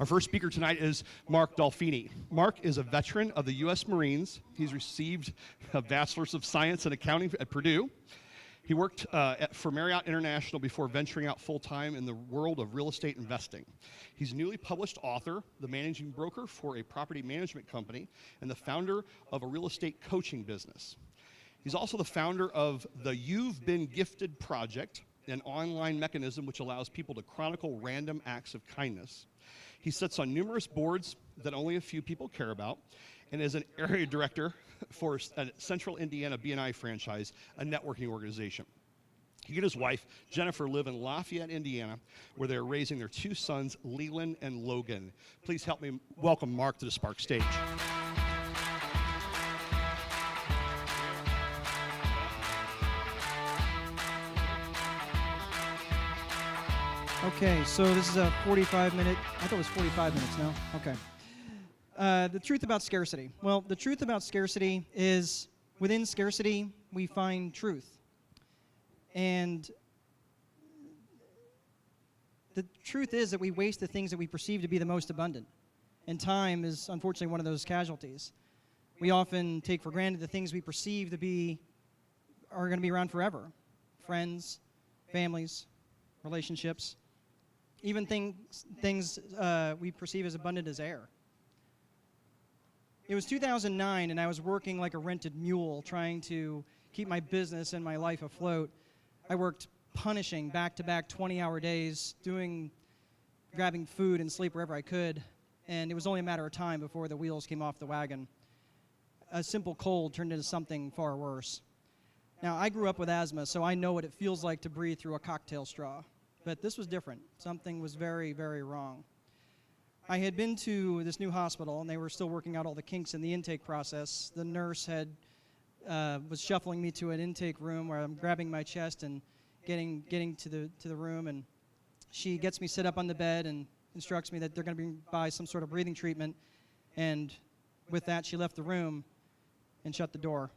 Our first speaker tonight is Mark Dolfini. Mark is a veteran of the U.S. Marines. He's received a Bachelor's of Science in Accounting at Purdue. He worked for Marriott International before venturing out full-time in the world of real estate investing. He's a newly published author, the managing broker for a property management company, and the founder of a real estate coaching business. He's also the founder of the You've Been Gifted Project, an online mechanism which allows people to chronicle random acts of kindness. He sits on numerous boards that only a few people care about, and is an area director for a Central Indiana B&I franchise, a networking organization. He and his wife, Jennifer, live in Lafayette, Indiana, where they're raising their two sons, Leland and Logan. Please help me welcome Mark to the Spark stage. Okay, so this is a 45-minute, I thought it was 45 minutes, no? Okay. The truth about scarcity. Well, the truth about scarcity is within scarcity, we find truth. And the truth is that we waste the things that we perceive to be the most abundant. And time is unfortunately one of those casualties. We often take for granted the things we perceive to be are going to be around forever. Friends, families, relationships. Even things we perceive as abundant as air. It was 2009, and I was working like a rented mule, trying to keep my business and my life afloat. I worked punishing back-to-back 20-hour days, grabbing food and sleep wherever I could, and it was only a matter of time before the wheels came off the wagon. A simple cold turned into something far worse. Now, I grew up with asthma, so I know what it feels like to breathe through a cocktail straw. But this was different. Something was very, very wrong. I had been to this new hospital, and they were still working out all the kinks in the intake process. The nurse was shuffling me to an intake room where I'm grabbing my chest and getting to the room, and she gets me sit up on the bed and instructs me that they're going to bring by some sort of breathing treatment. And with that, she left the room and shut the door.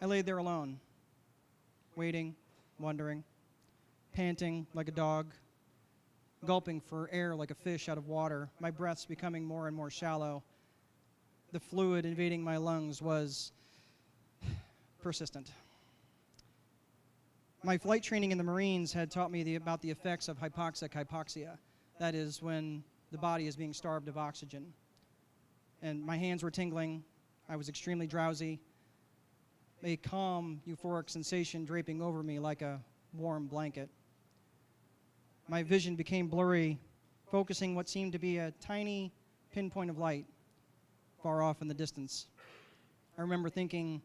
I laid there alone, waiting, wondering, panting like a dog, gulping for air like a fish out of water, my breaths becoming more and more shallow. The fluid invading my lungs was persistent. My flight training in the Marines had taught me about the effects of hypoxia. That is when the body is being starved of oxygen. And my hands were tingling. I was extremely drowsy. A calm, euphoric sensation draping over me like a warm blanket. My vision became blurry, focusing what seemed to be a tiny pinpoint of light far off in the distance. I remember thinking,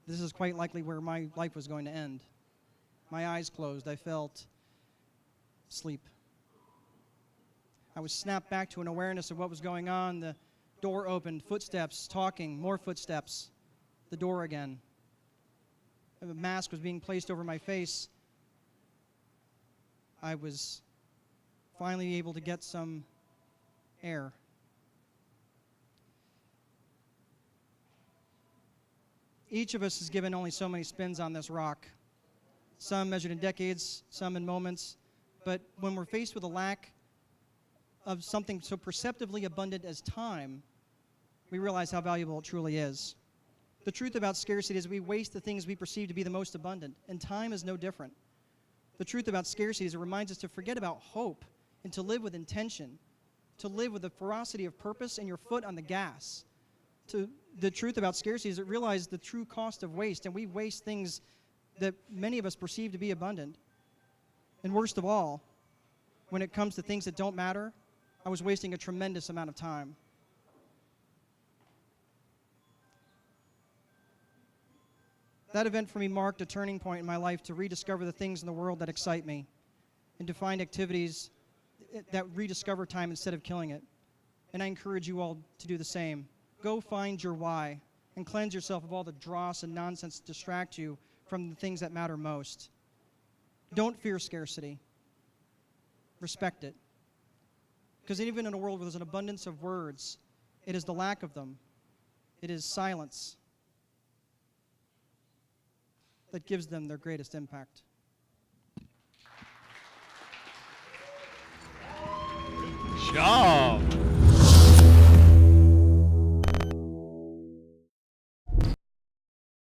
this is quite likely where my life was going to end. My eyes closed. I felt sleep. I was snapped back to an awareness of what was going on. The door opened, footsteps, talking, more footsteps. The door again. A mask was being placed over my face. I was finally able to get some air. Each of us is given only so many spins on this rock. Some measured in decades, some in moments. But when we're faced with a lack of something so perceptively abundant as time, we realize how valuable it truly is. The truth about scarcity is we waste the things we perceive to be the most abundant, and time is no different. The truth about scarcity is it reminds us to forget about hope and to live with intention, to live with the ferocity of purpose and your foot on the gas. The truth about scarcity is it realizes the true cost of waste, and we waste things that many of us perceive to be abundant. And worst of all, when it comes to things that don't matter, I was wasting a tremendous amount of time. That event for me marked a turning point in my life to rediscover the things in the world that excite me and to find activities that rediscover time instead of killing it. And I encourage you all to do the same. Go find your why and cleanse yourself of all the dross and nonsense that distract you from the things that matter most. Don't fear scarcity. Respect it. Because even in a world where there's an abundance of words, it is the lack of them. It is silence that gives them their greatest impact. job.